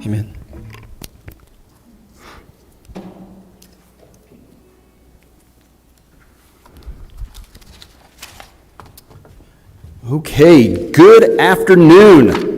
Amen. Okay, good afternoon.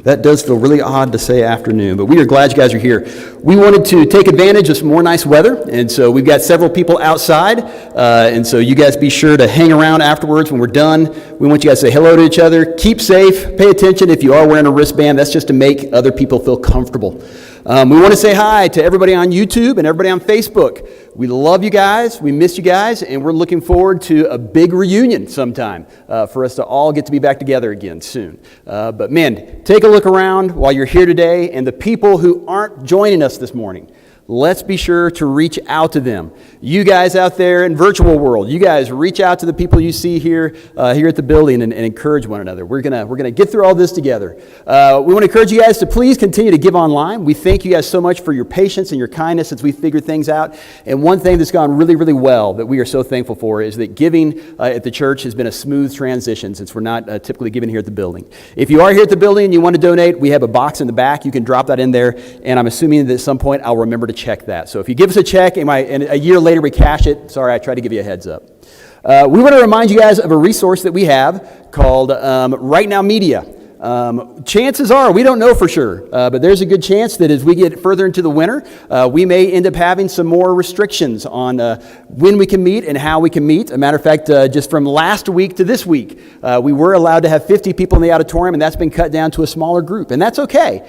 That does feel really odd to say afternoon, but we are glad you guys are here. We wanted to take advantage of some more nice weather, and so we've got several people outside, and so you guys be sure to hang around afterwards when we're done. We want you guys to say hello to each other, keep safe, pay attention if you are wearing a wristband. That's just to make other people feel comfortable. We want to say hi to everybody on YouTube and everybody on Facebook. We love you guys, we miss you guys, and we're looking forward to a big reunion sometime for us to all get to be back together again soon. But man, take a look around while you're here today, and the people who aren't joining us this morning, let's be sure to reach out to them. You guys out there in virtual world, you guys reach out to the people you see here at the building and encourage one another. We're gonna get through all this together. We want to encourage you guys to please continue to give online. We thank you guys so much for your patience and your kindness as we figure things out. And one thing that's gone really, really well that we are so thankful for is that giving at the church has been a smooth transition since we're not typically giving here at the building. If you are here at the building and you want to donate, we have a box in the back. You can drop that in there, and I'm assuming that at some point I'll remember to check that. So if you give us a check and a year later we cash it, sorry, I tried to give you a heads up. We want to remind you guys of a resource that we have called Right Now Media. Chances are, we don't know for sure, but there's a good chance that as we get further into the winter, we may end up having some more restrictions on when we can meet and how we can meet. As a matter of fact, just from last week to this week, we were allowed to have 50 people in the auditorium, and that's been cut down to a smaller group. And that's okay,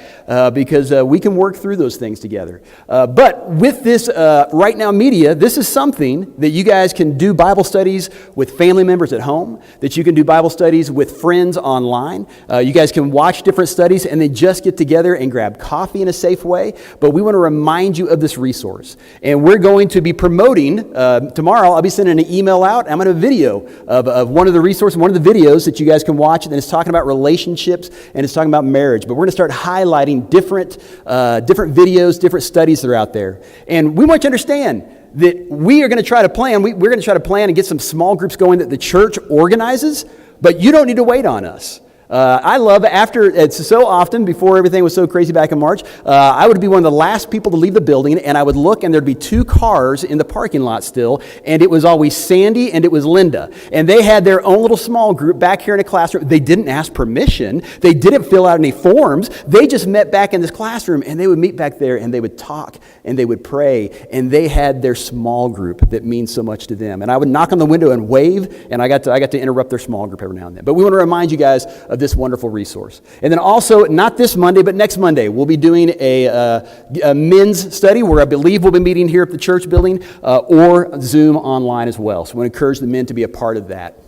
because we can work through those things together. But with this Right Now Media, this is something that you guys can do Bible studies with family members at home, that you can do Bible studies with friends online. You guys can watch different studies and then just get together and grab coffee in a safe way. But we want to remind you of this resource. And we're going to be promoting, tomorrow I'll be sending an email out. I'm going to have a video of one of the resources, one of the videos that you guys can watch. And it's talking about relationships and it's talking about marriage. But we're going to start highlighting different videos, different studies that are out there. And we want you to understand that we are going to try to plan. We're going to try to plan and get some small groups going that the church organizes. But you don't need to wait on us. I love it's so often, before everything was so crazy back in March, I would be one of the last people to leave the building, and I would look, and there'd be 2 cars in the parking lot still, and it was always Sandy and it was Linda. And they had their own little small group back here in a classroom. They didn't ask permission. They didn't fill out any forms. They just met back in this classroom, and they would meet back there, and they would talk, and they would pray, and they had their small group that means so much to them. And I would knock on the window and wave, and I got to interrupt their small group every now and then. But we want to remind you guys of this wonderful resource. And then also, not this Monday, but next Monday, we'll be doing a men's study where I believe we'll be meeting here at the church building or Zoom online as well. So I want to encourage the men to be a part of that.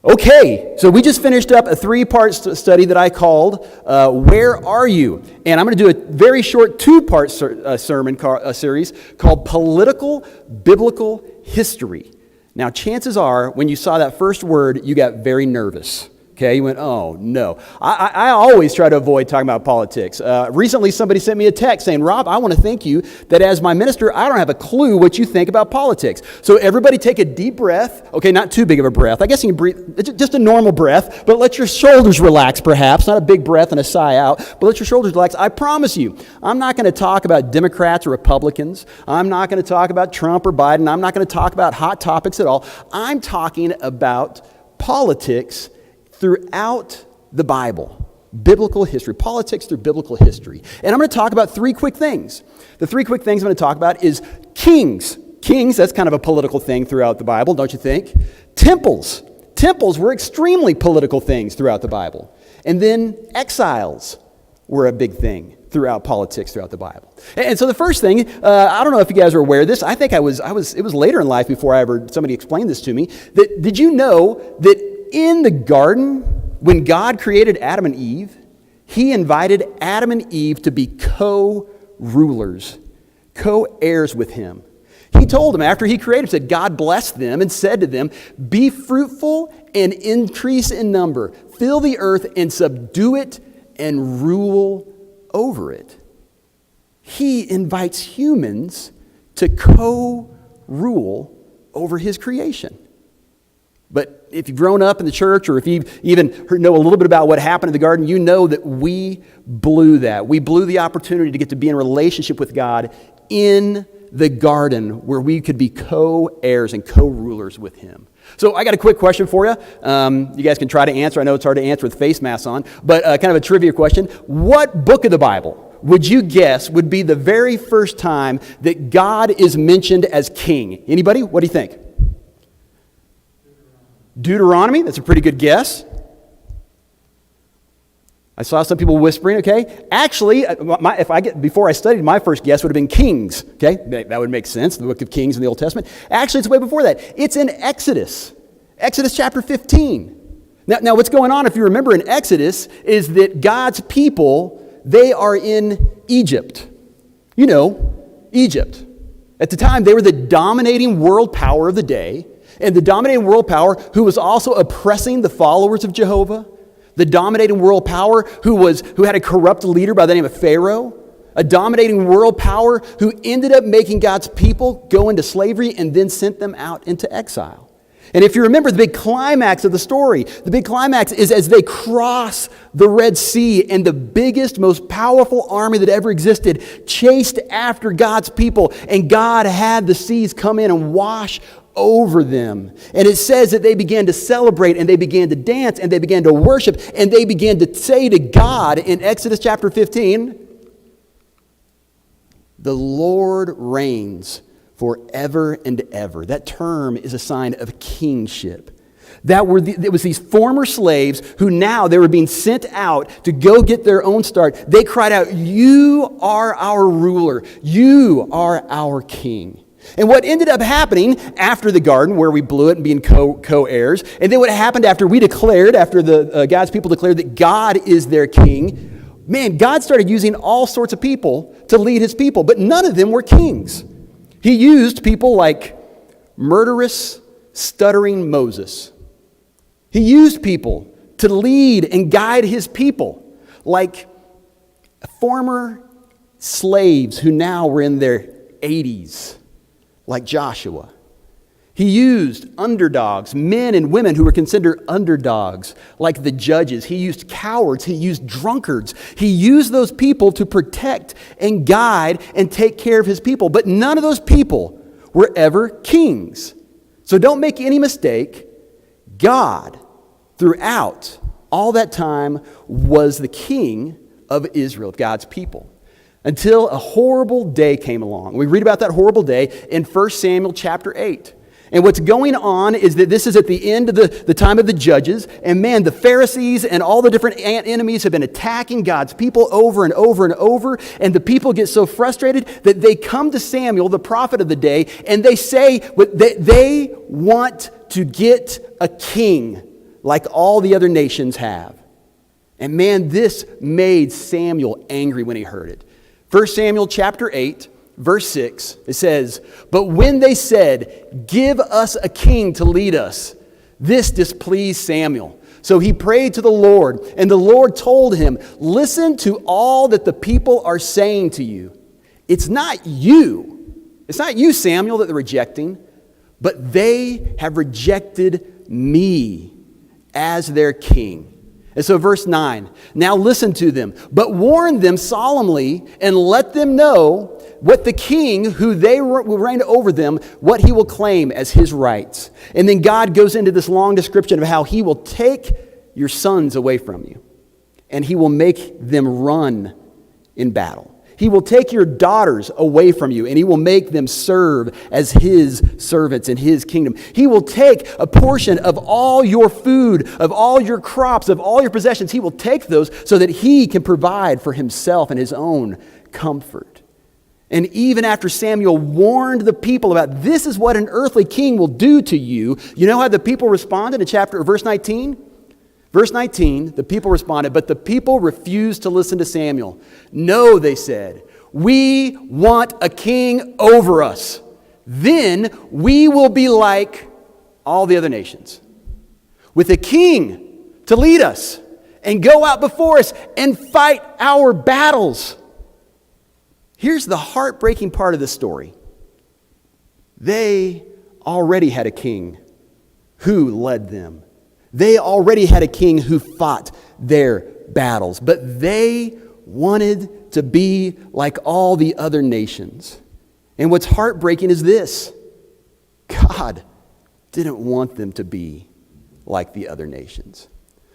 Okay, so we just finished up a 3-part study that I called Where Are You? And I'm going to do a very short 2-part sermon series called Political Biblical History. Now, chances are, when you saw that first word, you got very nervous. Okay, you went, oh, no. I always try to avoid talking about politics. Recently, somebody sent me a text saying, Rob, I want to thank you that as my minister, I don't have a clue what you think about politics. So everybody take a deep breath. Okay, not too big of a breath. I guess you can breathe, just a normal breath, but let your shoulders relax, perhaps. Not a big breath and a sigh out, but let your shoulders relax. I promise you, I'm not going to talk about Democrats or Republicans. I'm not going to talk about Trump or Biden. I'm not going to talk about hot topics at all. I'm talking about politics throughout the Bible, biblical history, politics through biblical history. And I'm going to talk about 3 quick things. The 3 quick things I'm going to talk about is kings. Kings, that's kind of a political thing throughout the Bible, don't you think? Temples. Temples were extremely political things throughout the Bible. And then exiles were a big thing throughout politics throughout the Bible. And so the first thing, I don't know if you guys are aware of this. I think it was later in life before I ever somebody explained this to me. Did you know that in the garden, when God created Adam and Eve, he invited Adam and Eve to be co-rulers, co-heirs with him. He told them after he created, said God blessed them and said to them, be fruitful and increase in number, fill the earth and subdue it and rule over it. He invites humans to co-rule over his creation. But if you've grown up in the church, or if you even know a little bit about what happened in the garden, you know that we blew that. We blew the opportunity to get to be in a relationship with God in the garden where we could be co-heirs and co-rulers with him. So I got a quick question for you. You guys can try to answer. I know it's hard to answer with face masks on, but kind of a trivia question. What book of the Bible would you guess would be the very first time that God is mentioned as king? Anybody? What do you think? Deuteronomy. That's a pretty good guess. I saw some people whispering, okay? Actually, before I studied, my first guess would have been Kings, okay? That would make sense, the book of Kings in the Old Testament. Actually, it's way before that. It's in Exodus. Exodus chapter 15. Now what's going on, if you remember in Exodus, is that God's people, they are in Egypt. You know, Egypt. At the time, they were the dominating world power of the day, and the dominating world power who was also oppressing the followers of Jehovah, the dominating world power who had a corrupt leader by the name of Pharaoh, a dominating world power who ended up making God's people go into slavery and then sent them out into exile. And if you remember the big climax of the story, the big climax is as they cross the Red Sea and the biggest, most powerful army that ever existed chased after God's people, and God had the seas come in and wash over them. And it says that they began to celebrate and they began to dance and they began to worship and they began to say to God in Exodus chapter 15, "The Lord reigns forever and ever." That term is a sign of kingship. It was these former slaves who now they were being sent out to go get their own start. They cried out, "You are our ruler. You are our king." And what ended up happening after the garden, where we blew it and being co-heirs, and then what happened after God's people declared that God is their king, man, God started using all sorts of people to lead his people, but none of them were kings. He used people like murderous, stuttering Moses. He used people to lead and guide his people, like former slaves who now were in their 80s. Like Joshua. He used underdogs, men and women who were considered underdogs, like the judges. He used cowards. He used drunkards. He used those people to protect and guide and take care of his people. But none of those people were ever kings. So don't make any mistake. God, throughout all that time, was the king of Israel, of God's people. Until a horrible day came along. We read about that horrible day in 1 Samuel chapter 8. And what's going on is that this is at the end of the time of the judges. And man, the Pharisees and all the different enemies have been attacking God's people over and over and over. And the people get so frustrated that they come to Samuel, the prophet of the day, and they say that they want to get a king like all the other nations have. And man, this made Samuel angry when he heard it. 1 Samuel chapter 8, verse 6, it says, "But when they said, 'Give us a king to lead us,' this displeased Samuel. So he prayed to the Lord, and the Lord told him, 'Listen to all that the people are saying to you. It's not you, Samuel, that they're rejecting, but they have rejected me as their king.'" And so verse 9, "Now listen to them, but warn them solemnly and let them know what the king who they will reign over them, what he will claim as his rights." And then God goes into this long description of how he will take your sons away from you and he will make them run in battle. He will take your daughters away from you, and he will make them serve as his servants in his kingdom. He will take a portion of all your food, of all your crops, of all your possessions. He will take those so that he can provide for himself and his own comfort. And even after Samuel warned the people about this is what an earthly king will do to you, you know how the people responded in verse 19? Verse 19, the people responded, but the people refused to listen to Samuel. "No," they said, "we want a king over us. Then we will be like all the other nations, with a king to lead us and go out before us and fight our battles." Here's the heartbreaking part of the story. They already had a king who led them. They already had a king who fought their battles, but they wanted to be like all the other nations. And what's heartbreaking is this: God didn't want them to be like the other nations.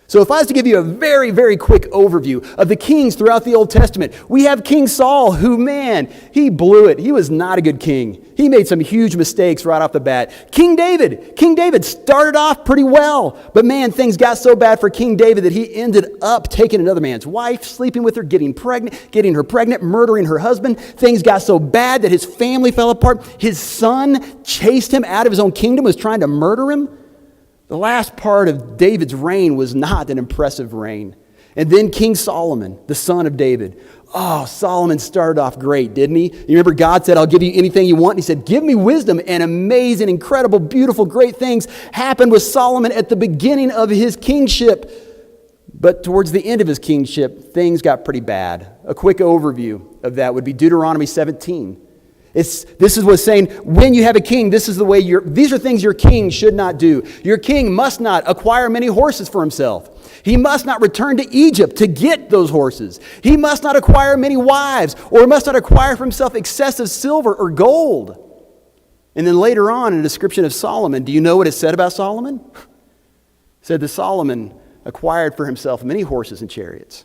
So if I was to give you a very, very quick overview of the kings throughout the Old Testament, we have King Saul, who, man, he blew it. He was not a good king. He made some huge mistakes right off the bat. King David started off pretty well, but man, things got so bad for King David that he ended up taking another man's wife, sleeping with her, getting her pregnant, murdering her husband. Things got so bad that his family fell apart. His son chased him out of his own kingdom, was trying to murder him. The last part of David's reign was not an impressive reign. And then King Solomon, the son of David. Oh, Solomon started off great, didn't he? You remember God said, I'll give you anything you want. And he said, give me wisdom. And amazing, incredible, beautiful, great things happened with Solomon at the beginning of his kingship. But towards the end of his kingship, things got pretty bad. A quick overview of that would be Deuteronomy 17. This is what's saying, when you have a king, these are things your king should not do. Your king must not acquire many horses for himself. He must not return to Egypt to get those horses. He must not acquire many wives, or must not acquire for himself excessive silver or gold. And then later on in a description of Solomon, do you know what it said about Solomon? It said that Solomon acquired for himself many horses and chariots.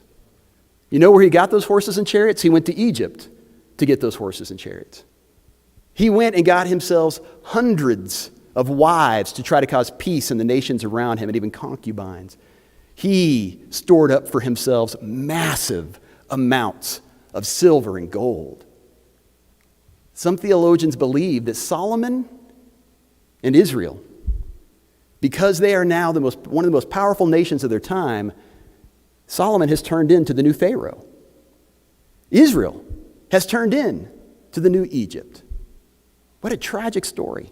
You know where he got those horses and chariots? He went to Egypt to get those horses and chariots. He went and got himself hundreds of wives to try to cause peace in the nations around him, and even concubines. He stored up for himself massive amounts of silver and gold. Some theologians believe that Solomon and Israel, because they are now one of the most powerful nations of their time, Solomon has turned into the new Pharaoh. Israel has turned into the new Egypt. What a tragic story.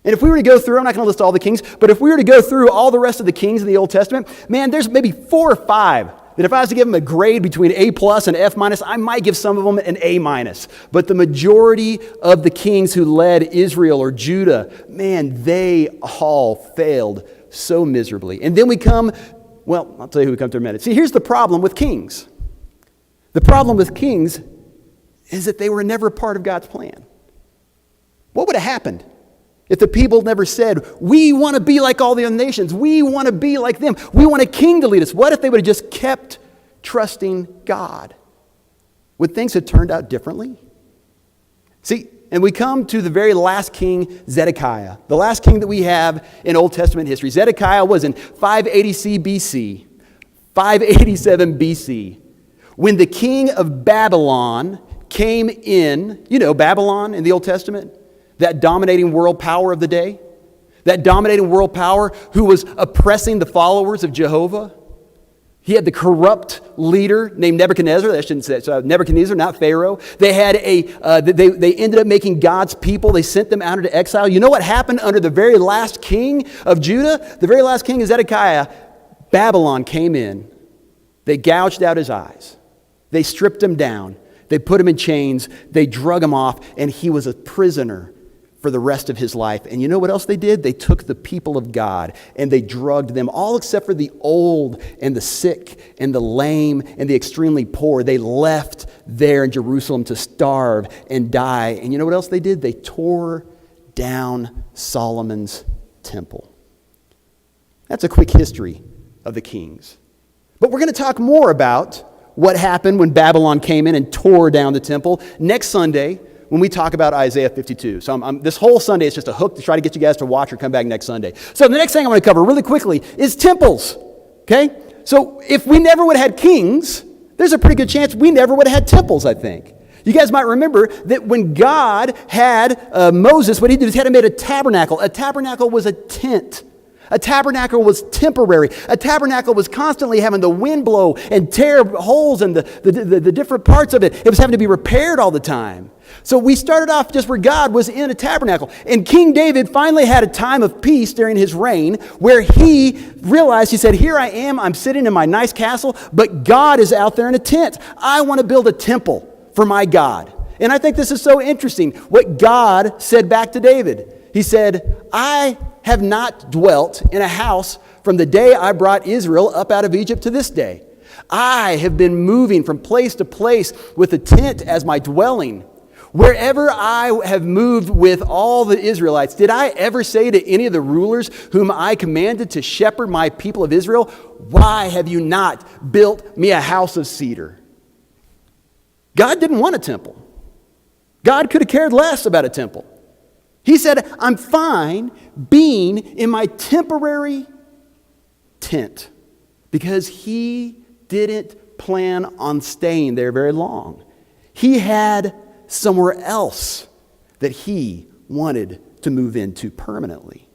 And if we were to go through, I'm not going to list all the kings, but if we were to go through all the rest of the kings in the Old Testament, man, there's maybe 4 or 5 that if I was to give them a grade between A+ and F-, I might give some of them an A-. But the majority of the kings who led Israel or Judah, man, they all failed so miserably. And then I'll tell you who we come to in a minute. See, here's the problem with kings. The problem with kings is that they were never a part of God's plan. What would have happened if the people never said, we want to be like all the other nations. We want to be like them. We want a king to lead us. What if they would have just kept trusting God? Would things have turned out differently? See, and we come to the very last king, Zedekiah, the last king that we have in Old Testament history. Zedekiah was in 580 BC, 587 BC, when the king of Babylon came in. You know Babylon in the Old Testament? That dominating world power of the day, that dominating world power who was oppressing the followers of Jehovah. He had the corrupt leader named Nebuchadnezzar. I shouldn't say it. So Nebuchadnezzar, not Pharaoh. They had they ended up making God's people. They sent them out into exile. You know what happened under the very last king of Judah? The very last king of Zedekiah. Babylon came in. They gouged out his eyes. They stripped him down. They put him in chains. They drug him off, and he was a prisoner for the rest of his life. And you know what else they did? They took the people of God and they drugged them, all except for the old and the sick and the lame and the extremely poor. They left there in Jerusalem to starve and die. And you know what else they did? They tore down Solomon's temple. That's a quick history of the kings. But we're going to talk more about what happened when Babylon came in and tore down the temple next Sunday, when we talk about Isaiah 52. So this whole Sunday is just a hook to try to get you guys to watch or come back next Sunday. So the next thing I'm going to cover really quickly is temples. Okay? So if we never would have had kings, there's a pretty good chance we never would have had temples, I think. You guys might remember that when God had Moses, what he did is he had him make a tabernacle. A tabernacle was a tent. A tabernacle was temporary. A tabernacle was constantly having the wind blow and tear holes in the different parts of it. It was having to be repaired all the time. So we started off just where God was in a tabernacle. And King David finally had a time of peace during his reign where he realized, he said, here I am, I'm sitting in my nice castle, but God is out there in a tent. I want to build a temple for my God. And I think this is so interesting what God said back to David. He said, I have not dwelt in a house from the day I brought Israel up out of Egypt to this day. I have been moving from place to place with a tent as my dwelling. Wherever I have moved with all the Israelites, did I ever say to any of the rulers whom I commanded to shepherd my people of Israel, why have you not built me a house of cedar? God didn't want a temple. God could have cared less about a temple. He said, I'm fine being in my temporary tent because he didn't plan on staying there very long. He had somewhere else that he wanted to move into permanently.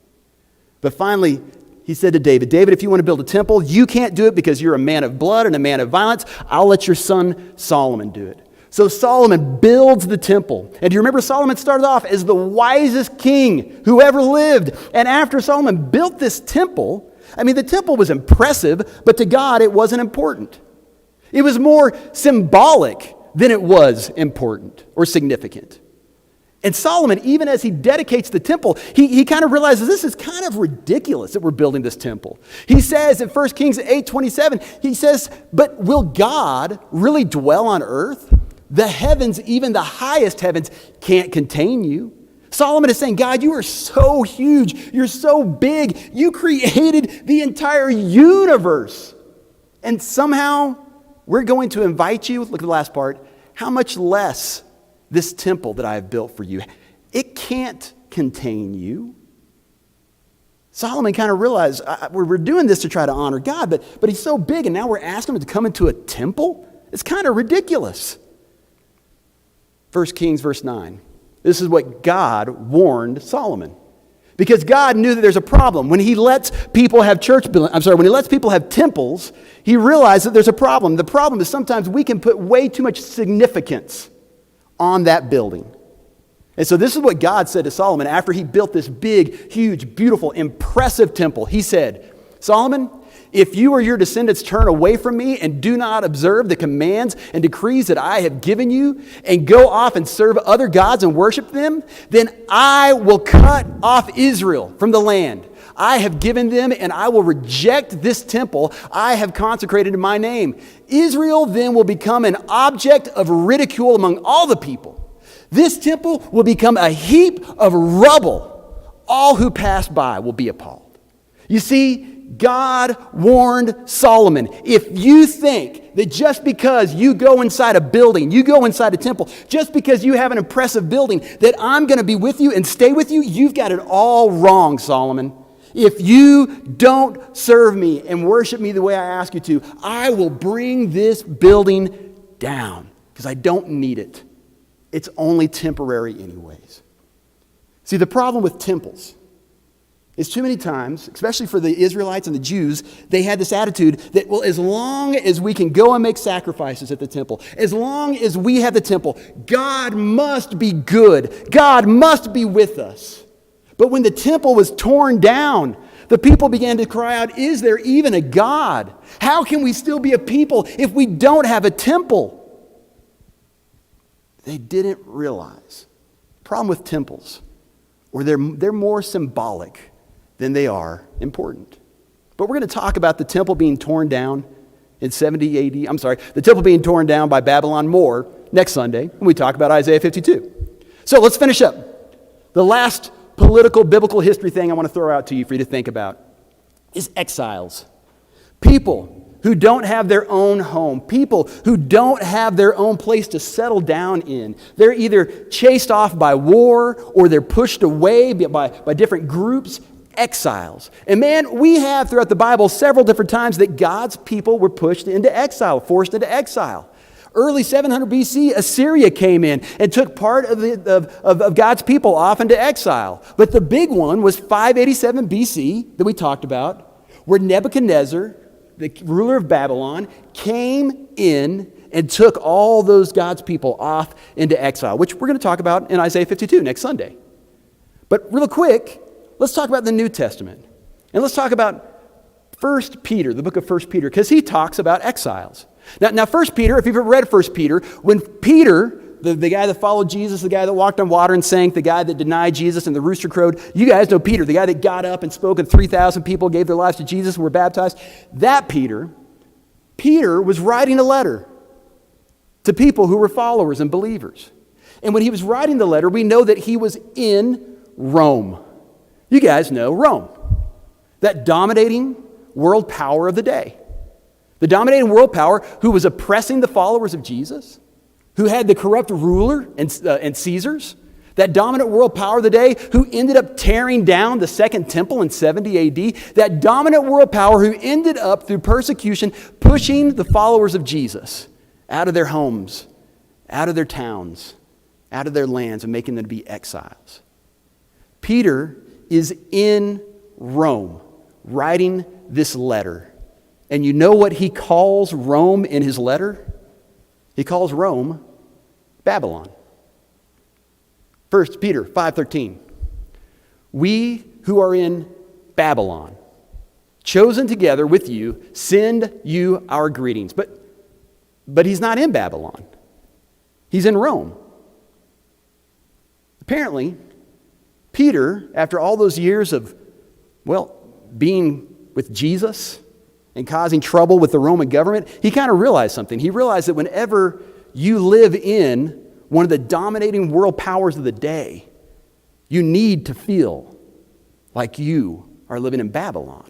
But finally, he said to David, David, if you want to build a temple, you can't do it because you're a man of blood and a man of violence. I'll let your son Solomon do it. So Solomon builds the temple. And do you remember Solomon started off as the wisest king who ever lived? And after Solomon built this temple, the temple was impressive, but to God it wasn't important. It was more symbolic than it was important or significant. And Solomon, even as he dedicates the temple, he kind of realizes this is kind of ridiculous that we're building this temple. He says in 1 Kings 8:27, he says, but will God really dwell on earth? The heavens, even the highest heavens, can't contain you. Solomon is saying, God, you are so huge. You're so big. You created the entire universe. And somehow we're going to invite you, look at the last part, how much less this temple that I have built for you. It can't contain you. Solomon kind of realized we're doing this to try to honor God, but he's so big and now we're asking him to come into a temple? It's kind of ridiculous. 1 Kings verse 9. This is what God warned Solomon. Because God knew that there's a problem. When he lets people have when he lets people have temples, he realized that there's a problem. The problem is sometimes we can put way too much significance on that building. And so this is what God said to Solomon after he built this big, huge, beautiful, impressive temple. He said, Solomon, if you or your descendants turn away from me and do not observe the commands and decrees that I have given you and go off and serve other gods and worship them, then I will cut off Israel from the land I have given them, and I will reject this temple I have consecrated in my name. Israel then will become an object of ridicule among all the people. This temple will become a heap of rubble. All who pass by will be appalled. You see, God warned Solomon, if you think that just because you go inside a building, you go inside a temple, just because you have an impressive building, that I'm going to be with you and stay with you, you've got it all wrong, Solomon. If you don't serve me and worship me the way I ask you to, I will bring this building down because I don't need it. It's only temporary anyways. See, the problem with temples is too many times, especially for the Israelites and the Jews, they had this attitude that, well, as long as we can go and make sacrifices at the temple, as long as we have the temple, God must be good. God must be with us. But when the temple was torn down, the people began to cry out, is there even a God? How can we still be a people if we don't have a temple? They didn't realize. The problem with temples, or they're more symbolic than they are important. But we're going to talk about the temple being torn down in 70 AD. The temple being torn down by Babylon more next Sunday when we talk about Isaiah 52. So let's finish up. The last political, biblical history thing I want to throw out to you for you to think about is exiles. People who don't have their own home, people who don't have their own place to settle down in. They're either chased off by war or they're pushed away by different groups. Exiles. And man, we have throughout the Bible several different times that God's people were pushed into exile, forced into exile. Early 700 BC, Assyria came in and took part of God's people off into exile. But the big one was 587 BC that we talked about, where Nebuchadnezzar, the ruler of Babylon, came in and took all those God's people off into exile, which we're going to talk about in Isaiah 52 next Sunday. But real quick, let's talk about the New Testament. And let's talk about 1 Peter, the book of 1 Peter, because he talks about exiles. Now 1 Peter, if you've ever read 1 Peter, when Peter the guy that followed Jesus, the guy that walked on water and sank, the guy that denied Jesus and the rooster crowed. You guys know Peter, the guy that got up and spoke and 3,000 people gave their lives to Jesus and were baptized. That Peter was writing a letter to people who were followers and believers. And when he was writing the letter, we know that he was in Rome. You guys know Rome, that dominating world power of the day. The dominating world power who was oppressing the followers of Jesus, who had the corrupt ruler and Caesars, that dominant world power of the day who ended up tearing down the Second Temple in 70 AD, that dominant world power who ended up, through persecution, pushing the followers of Jesus out of their homes, out of their towns, out of their lands, and making them to be exiles. Peter is in Rome writing this letter. And you know what he calls Rome in his letter? He calls Rome Babylon. 1 Peter 5:13. We who are in Babylon, chosen together with you, send you our greetings. But he's not in Babylon. He's in Rome. Apparently, Peter, after all those years of, being with Jesus and causing trouble with the Roman government, he kind of realized something. He realized that whenever you live in one of the dominating world powers of the day, you need to feel like you are living in Babylon.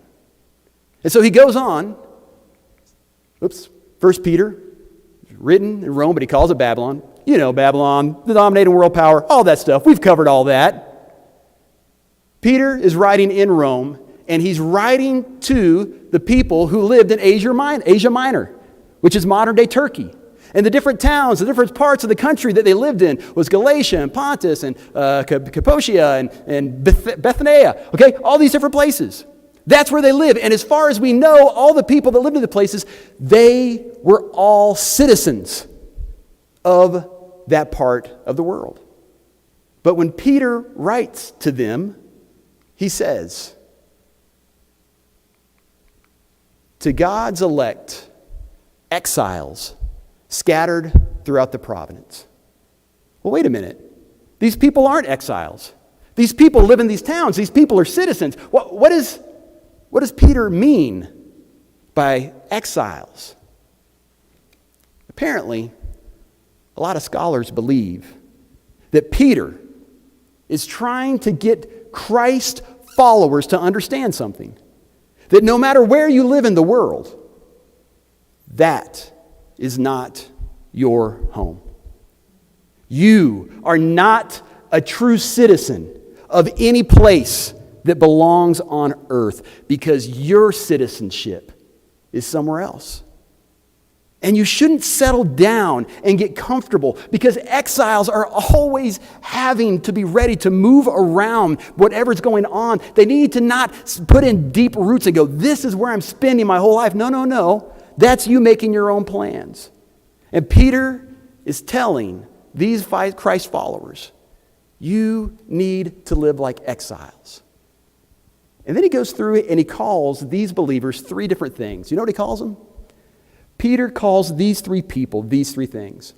And so he goes on, 1 Peter, written in Rome, but he calls it Babylon. You know, Babylon, the dominating world power, all that stuff. We've covered all that. Peter is writing in Rome, and he's writing to the people who lived in Asia Minor, which is modern-day Turkey. And the different towns, the different parts of the country that they lived in was Galatia and Pontus and Cappadocia and Bithynia. Okay, all these different places. That's where they live. And as far as we know, all the people that lived in the places, they were all citizens of that part of the world. But when Peter writes to them, he says, to God's elect, exiles scattered throughout the province. Well, wait a minute. These people aren't exiles. These people live in these towns. These people are citizens. What does Peter mean by exiles? Apparently, a lot of scholars believe that Peter is trying to get Christ followers to understand something. That no matter where you live in the world, that is not your home. You are not a true citizen of any place that belongs on earth because your citizenship is somewhere else. And you shouldn't settle down and get comfortable because exiles are always having to be ready to move around whatever's going on. They need to not put in deep roots and go, this is where I'm spending my whole life. No. That's you making your own plans. And Peter is telling these Christ followers, you need to live like exiles. And then he goes through it and he calls these believers three different things. You know what he calls them? Peter calls these three people these three things.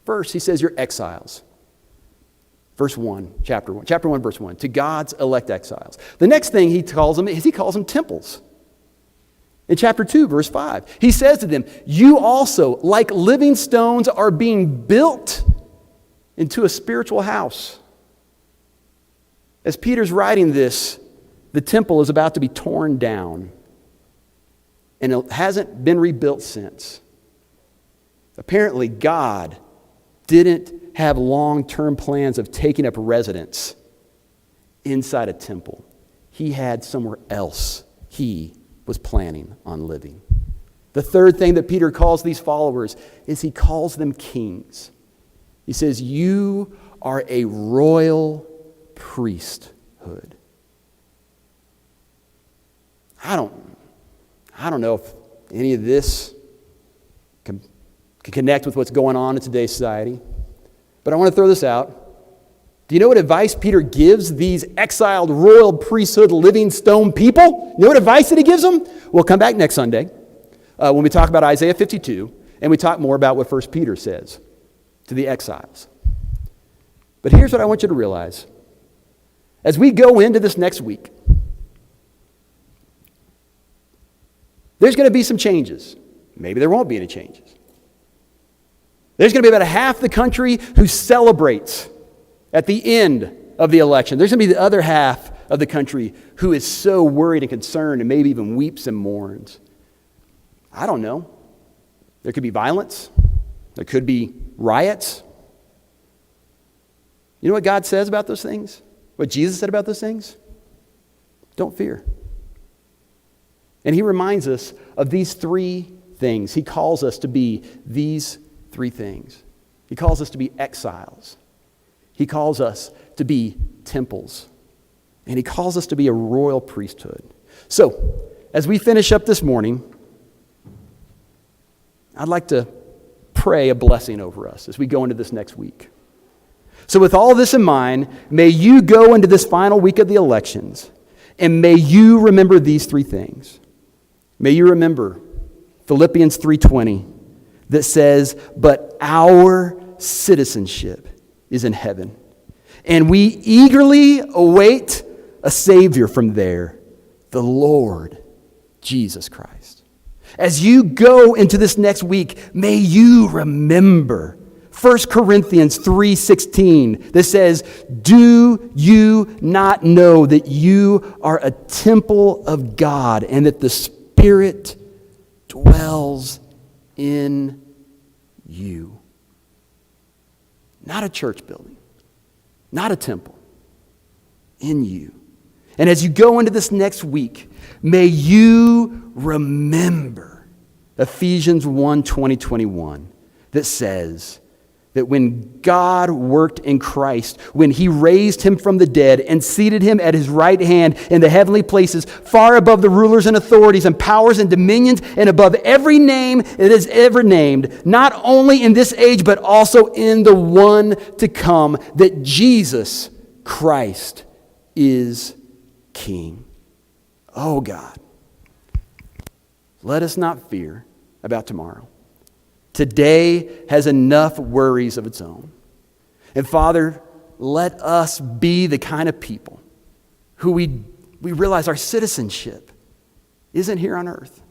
First, he says, you're exiles. Verse 1, chapter 1, verse 1, to God's elect exiles. The next thing he calls them temples. In chapter 2, verse 5, he says to them, you also, like living stones, are being built into a spiritual house. As Peter's writing this, the temple is about to be torn down. And it hasn't been rebuilt since. Apparently, God didn't have long-term plans of taking up residence inside a temple. He had somewhere else he was planning on living. The third thing that Peter calls these followers is he calls them kings. He says, you are a royal priesthood. I don't know if any of this can connect with what's going on in today's society, but I want to throw this out. Do you know what advice Peter gives these exiled royal priesthood living stone people? You know what advice that he gives them? We'll come back next Sunday when we talk about Isaiah 52 and we talk more about what 1 Peter says. to the exiles. But here's what I want you to realize. As we go into this next week, there's going to be some changes. Maybe there won't be any changes. There's going to be about half the country who celebrates at the end of the election. There's going to be the other half of the country who is so worried and concerned and maybe even weeps and mourns. I don't know. There could be violence. There could be riots. You know what God says about those things? What Jesus said about those things? Don't fear. And he reminds us of these three things. He calls us to be these three things. He calls us to be exiles. He calls us to be temples. And he calls us to be a royal priesthood. So, as we finish up this morning, I'd like to pray a blessing over us as we go into this next week. So with all this in mind, may you go into this final week of the elections, and may you remember these three things. May you remember Philippians 3:20 that says, "But our citizenship is in heaven, and we eagerly await a Savior from there, the Lord Jesus Christ." As you go into this next week, may you remember 1 Corinthians 3:16 that says, "Do you not know that you are a temple of God and that the Spirit dwells in you?" Not a church building, not a temple, in you. And as you go into this next week, may you remember Ephesians 1:20-21 that says that when God worked in Christ, when he raised him from the dead and seated him at his right hand in the heavenly places, far above the rulers and authorities and powers and dominions and above every name that is ever named, not only in this age but also in the one to come, that Jesus Christ is King. Oh God, let us not fear about tomorrow. Today has enough worries of its own. And Father, let us be the kind of people who we realize our citizenship isn't here on earth.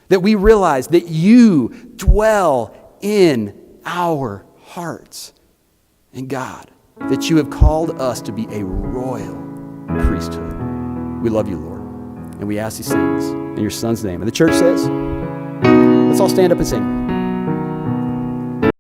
That we realize that you dwell in our hearts. And God, that you have called us to be a royal priesthood. We love you, Lord. And we ask these things in your Son's name. And the church says, let's all stand up and sing.